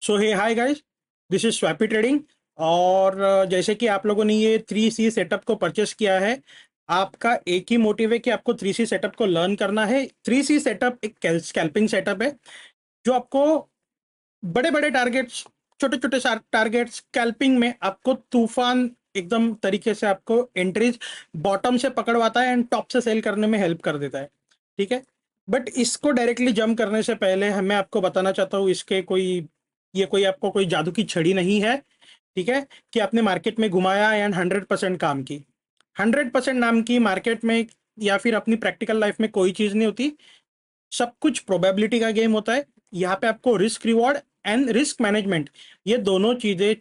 So hey hi guys, this is Swapy trading. और जैसे कि आप लोगों ने ये 3C सेटअप को परचेस किया है, आपका एक ही मोटिव है कि आपको 3C सेटअप को लर्न करना है। 3C सेटअप एक स्कैल्पिंग सेटअप है जो आपको बड़े बड़े टारगेट्स, छोटे छोटे टारगेट्स स्कैल्पिंग में आपको तूफान एकदम तरीके से आपको एंट्रीज बॉटम से पकड़वाता है एंड टॉप से सेल करने में हेल्प कर देता है। ठीक है, बट इसको डायरेक्टली जंप करने से पहले मैं आपको बताना चाहता हूँ, इसके कोई ये कोई आपको कोई जादू की छड़ी नहीं है। ठीक है, कि आपने मार्केट में घुमाया एंड 100% काम की। 100% नाम की मार्केट में या फिर अपनी प्रैक्टिकल लाइफ में कोई चीज नहीं होती। सब कुछ प्रोबेबिलिटी का गेम होता है। यहाँ पे आपको risk reward and risk management, ये दोनों चीजें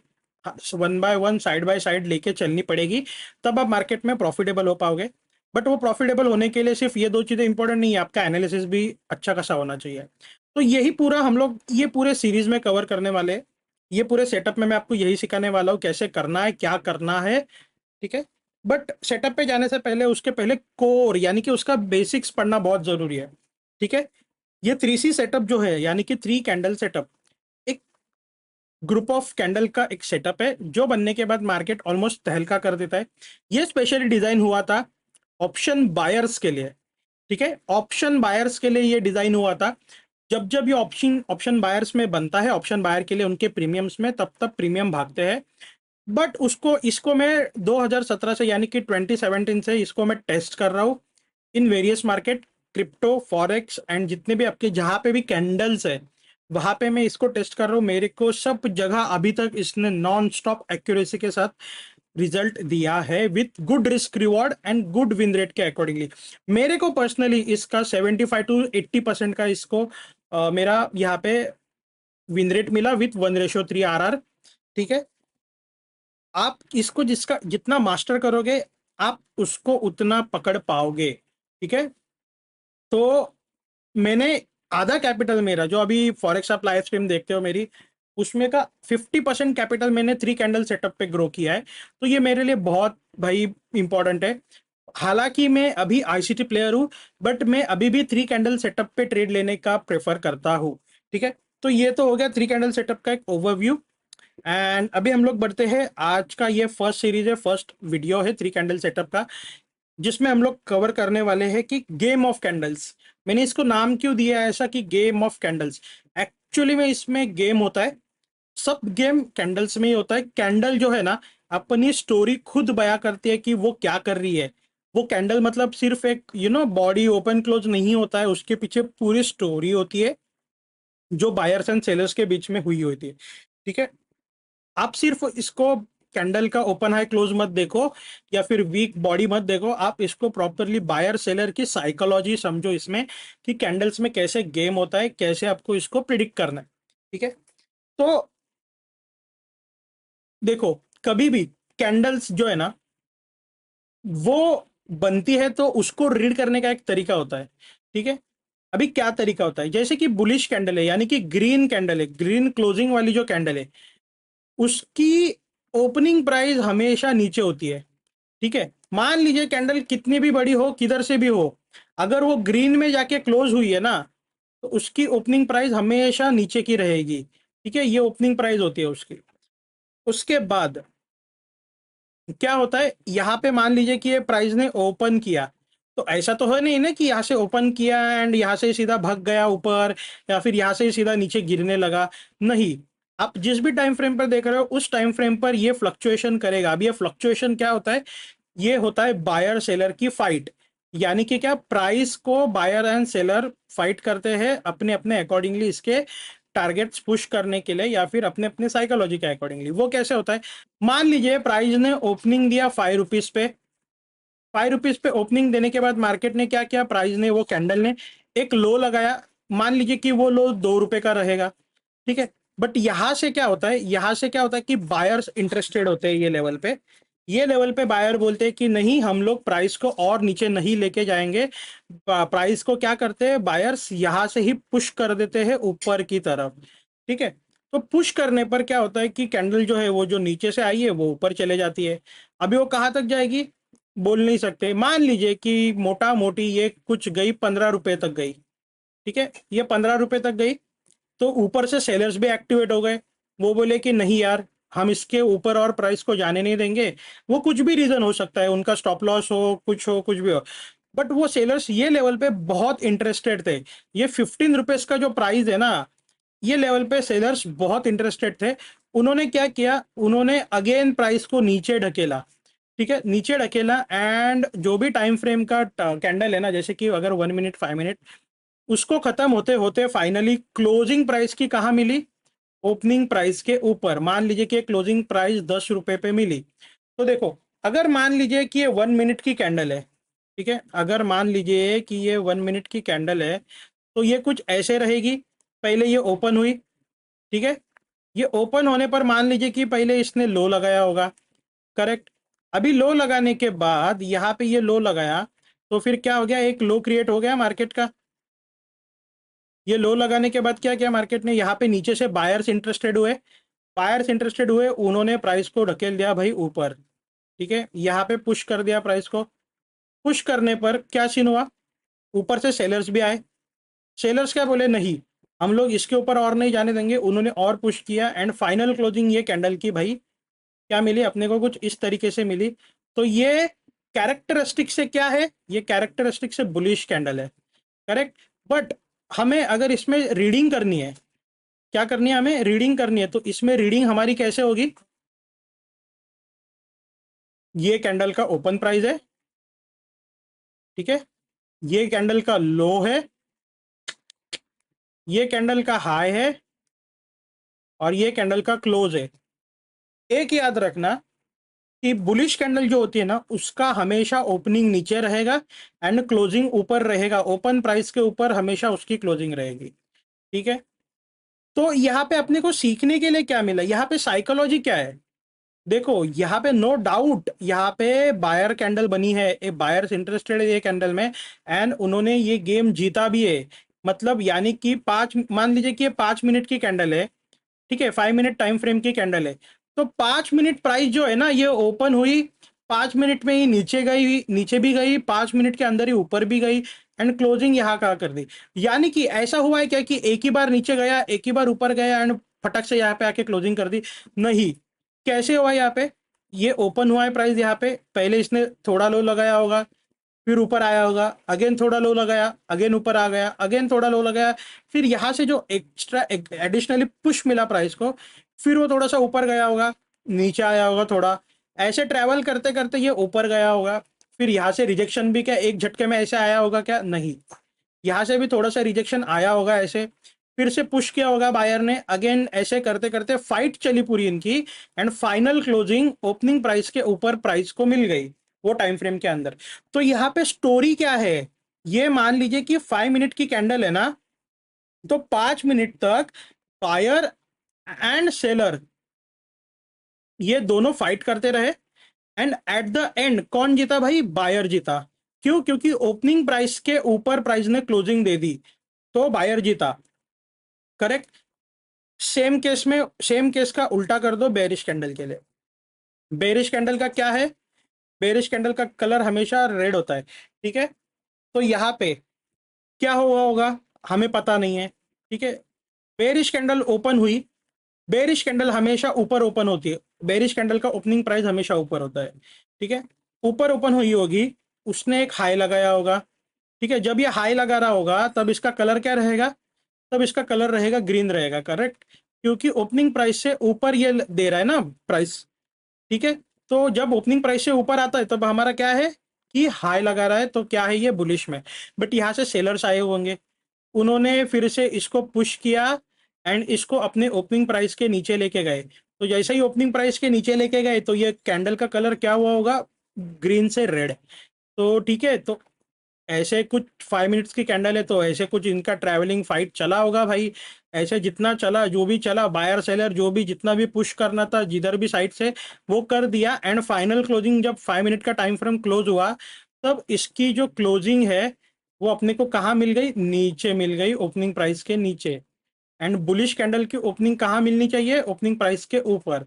one by one side by side लेके चलनी पड़ेगी, तब आप मार्केट में प्रॉफिटेबल हो पाओगे। बट वो प्रॉफिटेबल होने के लिए सिर्फ ये दो चीजें इंपॉर्टेंट नहीं है, आपका एनालिसिस भी अच्छा खासा होना चाहिए। तो यही पूरा हम लोग ये पूरे सीरीज में कवर करने वाले हैं। ये पूरे सेटअप में मैं आपको यही सिखाने वाला हूँ, कैसे करना है, क्या करना है। ठीक है, बट सेटअप पे जाने से पहले उसके पहले कोर यानी कि उसका बेसिक्स पढ़ना बहुत जरूरी है। ठीक है, ये 3C सेटअप जो है यानी कि 3 कैंडल सेटअप एक ग्रुप ऑफ कैंडल का एक सेटअप है जो बनने के बाद मार्केट ऑलमोस्ट तहलका कर देता है। ये स्पेशली डिजाइन हुआ था ऑप्शन बायर्स के लिए। ठीक है, ऑप्शन बायर्स के लिए ये डिजाइन हुआ था। जब जब ये ऑप्शन ऑप्शन बायर्स में बनता है, ऑप्शन बायर के लिए उनके प्रीमियम्स में तब तब प्रीमियम भागते हैं। बट उसको इसको मैं 2017 से यानी कि 2017 से इसको मैं टेस्ट कर रहा हूँ in various market, crypto, forex and जितने भी आपके जहां पे भी कैंडल्स है वहां पे मैं इसको टेस्ट कर रहा हूँ। मेरे को सब जगह अभी तक इसने नॉन स्टॉप एक्यूरेसी के साथ रिजल्ट दिया है with good risk reward and good win rate के अकॉर्डिंगली। मेरे को पर्सनली इसका 75 to 80% का इसको मेरा यहाँ पे विन रेट मिला विथ 1:3 RR। ठीक है, आप इसको जिसका जितना मास्टर करोगे आप उसको उतना पकड़ पाओगे। ठीक है, तो मैंने आधा कैपिटल मेरा जो अभी फॉरेक्स आप लाइव स्ट्रीम देखते हो मेरी, उसमें का 50% कैपिटल मैंने 3 कैंडल सेटअप पे ग्रो किया है। तो ये मेरे लिए बहुत भाई इंपॉर्टेंट है। हालांकि मैं अभी आईसीटी प्लेयर हूँ, बट मैं अभी भी 3 कैंडल सेटअप पे ट्रेड लेने का प्रेफर करता हूँ। ठीक है, तो ये तो हो गया 3 कैंडल सेटअप का एक ओवरव्यू। एंड अभी हम लोग बढ़ते हैं, आज का ये फर्स्ट सीरीज है, फर्स्ट वीडियो है 3 कैंडल सेटअप का, जिसमें हम लोग कवर करने वाले हैं कि गेम ऑफ कैंडल्स। मैंने इसको नाम क्यों दिया है ऐसा कि गेम ऑफ कैंडल्स? एक्चुअली में इसमें गेम होता है, सब गेम कैंडल्स में ही होता है। कैंडल जो है ना, अपनी स्टोरी खुद बयां करती है कि वो क्या कर रही है। वो कैंडल मतलब सिर्फ एक बॉडी ओपन क्लोज नहीं होता है, उसके पीछे पूरी स्टोरी होती है जो बायर्स एंड सेलर्स के बीच में हुई होती है। ठीक है, आप सिर्फ इसको कैंडल का ओपन हाई क्लोज मत देखो या फिर वीक बॉडी मत देखो, आप इसको प्रॉपरली बायर सेलर की साइकोलॉजी समझो इसमें, कि कैंडल्स में कैसे गेम होता है, कैसे आपको इसको प्रिडिक्ट करना है। ठीक है, तो देखो, कभी भी कैंडल्स जो है ना वो बनती है तो उसको रीड करने का एक तरीका होता है। ठीक है, अभी क्या तरीका होता है, जैसे कि बुलिश कैंडल है यानी कि ग्रीन कैंडल है, ग्रीन क्लोजिंग वाली जो कैंडल है उसकी ओपनिंग प्राइस हमेशा नीचे होती है। ठीक है, मान लीजिए कैंडल कितनी भी बड़ी हो, किधर से भी हो, अगर वो ग्रीन में जाके क्लोज हुई है ना तो उसकी ओपनिंग प्राइस हमेशा नीचे की रहेगी। ठीक है, ये ओपनिंग प्राइस होती है उसकी। उसके बाद क्या होता है, यहाँ पे मान लीजिए कि ये प्राइस ने ओपन किया, तो ऐसा तो है नहीं ना कि यहाँ से ओपन किया एंड यहाँ से सीधा भाग गया ऊपर या फिर यहाँ से सीधा नीचे गिरने लगा। नहीं, आप जिस भी टाइम फ्रेम पर देख रहे हो उस टाइम फ्रेम पर ये फ्लक्चुएशन करेगा। अब ये फ्लक्चुएशन क्या होता है, ये होता है बायर सेलर की फाइट। यानी कि क्या, प्राइस को बायर एंड सेलर फाइट करते हैं अपने अपने अकॉर्डिंगली, इसके टारगेट्स पुश करने के लिए या फिर अपने अपने साइकोलॉजी के अकॉर्डिंगली। वो कैसे होता है, मान लीजिए प्राइस ने ओपनिंग दिया 5 रुपीज पे, 5 रुपीज पे ओपनिंग देने के बाद मार्केट ने क्या किया, प्राइस ने, वो कैंडल ने एक लो लगाया। मान लीजिए कि वो लो 2 रुपए का रहेगा। ठीक है, बट यहां से क्या होता है, यहां से क्या होता है कि बायर्स इंटरेस्टेड होते हैं ये लेवल पे। ये लेवल पे बायर बोलते हैं कि नहीं, हम लोग प्राइस को और नीचे नहीं लेके जाएंगे। प्राइस को क्या करते हैं बायर्स, यहां से ही पुश कर देते हैं ऊपर की तरफ। ठीक है, तो पुश करने पर क्या होता है कि कैंडल जो है वो जो नीचे से आई है वो ऊपर चले जाती है। अभी वो कहाँ तक जाएगी बोल नहीं सकते, मान लीजिए कि मोटा मोटी ये कुछ गई 15 रुपए तक गई। ठीक है, ये 15 रुपए तक गई, तो ऊपर से सेलर्स भी एक्टिवेट हो गए। वो बोले कि नहीं यार, हम इसके ऊपर और प्राइस को जाने नहीं देंगे। वो कुछ भी रीजन हो सकता है, उनका स्टॉप लॉस हो, कुछ भी हो। बट वो सेलर्स ये लेवल पे बहुत इंटरेस्टेड थे। ये 15 रुपीज का जो प्राइस है ना, ये लेवल पे सेलर्स बहुत इंटरेस्टेड थे। उन्होंने क्या किया, उन्होंने अगेन प्राइस को नीचे ढकेला। ठीक है, नीचे ढकेला, एंड जो भी टाइम फ्रेम का कैंडल है ना, जैसे कि अगर 1 मिनट 5 मिनट, उसको खत्म होते होते फाइनली क्लोजिंग प्राइस की कहाँ मिली, ओपनिंग प्राइस के ऊपर। मान लीजिए कि क्लोजिंग प्राइस 10 रुपए पे मिली। तो देखो, अगर मान लीजिए कि ये 1 मिनट की कैंडल है, ठीक है, अगर मान लीजिए कि ये 1 मिनट की कैंडल है, तो ये कुछ ऐसे रहेगी। पहले ये ओपन हुई, ठीक है, ये ओपन होने पर मान लीजिए कि पहले इसने लो लगाया होगा, करेक्ट। अभी लो लगाने के बाद यहाँ पे ये लो लगाया, तो फिर क्या हो गया, एक लो क्रिएट हो गया मार्केट का। ये लो लगाने के बाद क्या किया मार्केट ने, यहाँ पे नीचे से बायर्स इंटरेस्टेड हुए। बायर्स इंटरेस्टेड हुए, उन्होंने प्राइस को ढकेल दिया भाई ऊपर। ठीक है, यहाँ पे पुश कर दिया प्राइस को। पुश करने पर क्या सीन हुआ, ऊपर से सेलर्स भी आए। सेलर्स क्या बोले, नहीं हम लोग इसके ऊपर और नहीं जाने देंगे। उन्होंने और पुश किया, एंड फाइनल क्लोजिंग ये कैंडल की भाई क्या मिली अपने को, कुछ इस तरीके से मिली। तो ये कैरेक्टरिस्टिक से क्या है, ये कैरेक्टरिस्टिक से बुलिश कैंडल है, करेक्ट। बट हमें अगर इसमें रीडिंग करनी है, क्या करनी है, हमें रीडिंग करनी है, तो इसमें रीडिंग हमारी कैसे होगी। ये कैंडल का ओपन प्राइस है, ठीक है, ये कैंडल का लो है, ये कैंडल का हाई है, और ये कैंडल का क्लोज है। एक याद रखना कि बुलिश कैंडल जो होती है ना, उसका हमेशा ओपनिंग नीचे रहेगा एंड क्लोजिंग ऊपर रहेगा। ओपन प्राइस के ऊपर हमेशा उसकी क्लोजिंग रहेगी, ठीक है। तो यहाँ पे अपने को सीखने के लिए क्या मिला, यहाँ पे साइकोलॉजी क्या है। देखो यहाँ पे नो डाउट, यहाँ पे बायर कैंडल बनी है, ए बायर्स इंटरेस्टेड है ये कैंडल में, एंड उन्होंने ये गेम जीता भी है। मतलब यानी कि मान लीजिए कि ये 5 मिनट की कैंडल है, ठीक है, 5 मिनट टाइम फ्रेम की कैंडल है। तो 5 मिनट प्राइस जो है ना, ये ओपन हुई, 5 मिनट में ही नीचे गई, नीचे भी गई, 5 मिनट के अंदर ही ऊपर भी गई, एंड क्लोजिंग यहाँ का कर दी। यानी कि ऐसा हुआ है क्या कि एक ही बार नीचे गया, एक ही बार ऊपर गया, एंड फटक से यहाँ पे आके क्लोजिंग कर दी। नहीं, कैसे हुआ यहाँ पे, ये ओपन हुआ है प्राइस यहाँ पे, पहले इसने थोड़ा लो लगाया होगा, फिर ऊपर आया होगा, अगेन थोड़ा लो लगाया, अगेन ऊपर आ गया, अगेन थोड़ा लो लगाया, फिर यहाँ से जो एक्स्ट्रा एडिशनली पुश मिला प्राइस को, फिर वो थोड़ा सा ऊपर गया होगा, नीचे आया होगा थोड़ा, ऐसे ट्रैवल करते करते ये ऊपर गया होगा। फिर यहाँ से रिजेक्शन भी क्या एक झटके में ऐसे आया होगा क्या, नहीं, यहाँ से भी थोड़ा सा रिजेक्शन आया होगा ऐसे, फिर से पुश किया होगा बायर ने, अगेन ऐसे करते करते फाइट चली पूरी इनकी, and final closing opening price के ऊपर प्राइस को मिल गई वो टाइम फ्रेम के अंदर। तो यहाँ पे स्टोरी क्या है, ये मान लीजिए कि 5 मिनट की कैंडल है ना, तो 5 मिनट तक बायर एंड सेलर ये दोनों फाइट करते रहे, एंड एट द एंड कौन जीता भाई, बायर जीता। क्यों, क्योंकि ओपनिंग प्राइस के ऊपर प्राइस ने क्लोजिंग दे दी, तो बायर जीता, करेक्ट। सेम केस में, सेम केस का उल्टा कर दो बेरिश कैंडल के लिए। बेरिश कैंडल का क्या है, बेरिश कैंडल का कलर हमेशा रेड होता है, ठीक है। तो यहाँ पे क्या हुआ होगा, हमें पता नहीं है, ठीक है। बेरिश कैंडल ओपन हुई, बेरिश कैंडल हमेशा ऊपर ओपन होती है, बेरिश कैंडल का ओपनिंग प्राइस हमेशा ऊपर होता है, ठीक है। ऊपर ओपन हुई होगी, उसने एक हाई लगाया होगा, ठीक है। जब ये हाई लगा रहा होगा तब इसका कलर क्या रहेगा, तब इसका कलर रहेगा ग्रीन रहेगा, करेक्ट, क्योंकि ओपनिंग प्राइस से ऊपर ये दे रहा है ना प्राइस, ठीक है। तो जब ओपनिंग प्राइस से ऊपर आता है तब हमारा क्या है कि हाई लगा रहा है, तो क्या है ये बुलिश में। बट यहाँ से सेलर्स आए होंगे, उन्होंने फिर से इसको पुश किया, एंड इसको अपने ओपनिंग प्राइस के नीचे लेके गए। तो जैसे ही ओपनिंग प्राइस के नीचे लेके गए, तो ये कैंडल का कलर क्या हुआ होगा, ग्रीन से रेड। तो ठीक है, तो ऐसे कुछ 5 मिनट्स की कैंडल है, तो ऐसे कुछ इनका ट्रैवलिंग फाइट चला होगा भाई। ऐसे जितना चला, जो भी चला, बायर सेलर जो भी जितना भी पुश करना था जिधर भी साइड से, वो कर दिया। एंड फाइनल क्लोजिंग जब 5 मिनट का टाइम फ्रेम क्लोज हुआ, तब इसकी जो क्लोजिंग है वो अपने को कहाँ मिल गई, नीचे मिल गई, ओपनिंग प्राइस के नीचे। एंड बुलिश कैंडल की ओपनिंग कहाँ मिलनी चाहिए, ओपनिंग प्राइस के ऊपर,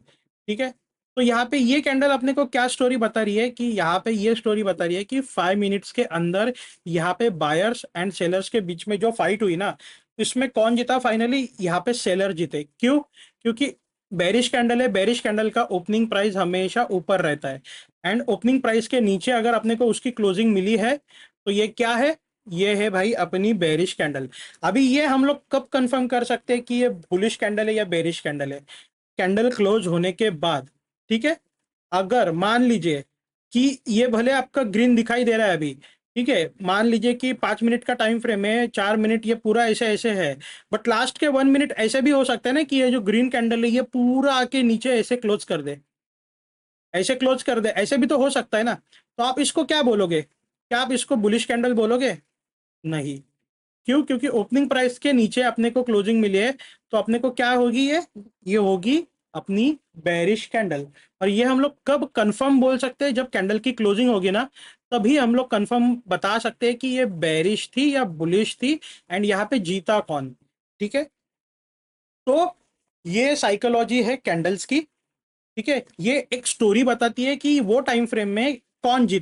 ठीक है। तो यहाँ पे ये कैंडल अपने को क्या स्टोरी बता रही है, कि यहाँ पे ये स्टोरी बता रही है कि 5 मिनट्स के अंदर यहाँ पे बायर्स एंड सेलर्स के बीच में जो फाइट हुई ना, इसमें कौन जीता फाइनली, यहाँ पे सेलर जीते। क्यों, क्योंकि बेरिश कैंडल है, बेरिश कैंडल का ओपनिंग प्राइस हमेशा ऊपर रहता है एंड ओपनिंग प्राइस के नीचे अगर अपने को उसकी क्लोजिंग मिली है तो ये क्या है, ये है भाई अपनी बेरिश कैंडल। अभी ये हम लोग कब कंफर्म कर सकते हैं कि ये बुलिश कैंडल है या बेरिश कैंडल है? कैंडल क्लोज होने के बाद, ठीक है। अगर मान लीजिए कि ये भले आपका ग्रीन दिखाई दे रहा है अभी, ठीक है, मान लीजिए कि 5 मिनट का टाइम फ्रेम है, 4 मिनट ये पूरा ऐसे ऐसे है, बट लास्ट के 1 मिनट ऐसे भी हो सकता है ना कि ये जो ग्रीन कैंडल है ये पूरा आके नीचे ऐसे क्लोज कर दे, ऐसे क्लोज कर दे, ऐसे भी तो हो सकता है ना। तो आप इसको क्या बोलोगे? क्या आप इसको बुलिश कैंडल बोलोगे? नहीं। क्यों? क्योंकि ओपनिंग प्राइस के नीचे अपने को क्लोजिंग मिली है, तो अपने को क्या होगी ये होगी अपनी बेरिश कैंडल। और ये हम लोग कब कंफर्म बोल सकते हैं? जब कैंडल की क्लोजिंग होगी ना, तभी हम लोग कंफर्म बता सकते हैं कि ये बेरिश थी या बुलिश थी एंड यहाँ पे जीता कौन। ठीक है, तो ये साइकोलॉजी है कैंडल्स की। ठीक है, ये एक स्टोरी बताती है कि वो टाइम फ्रेम में कौन जीता।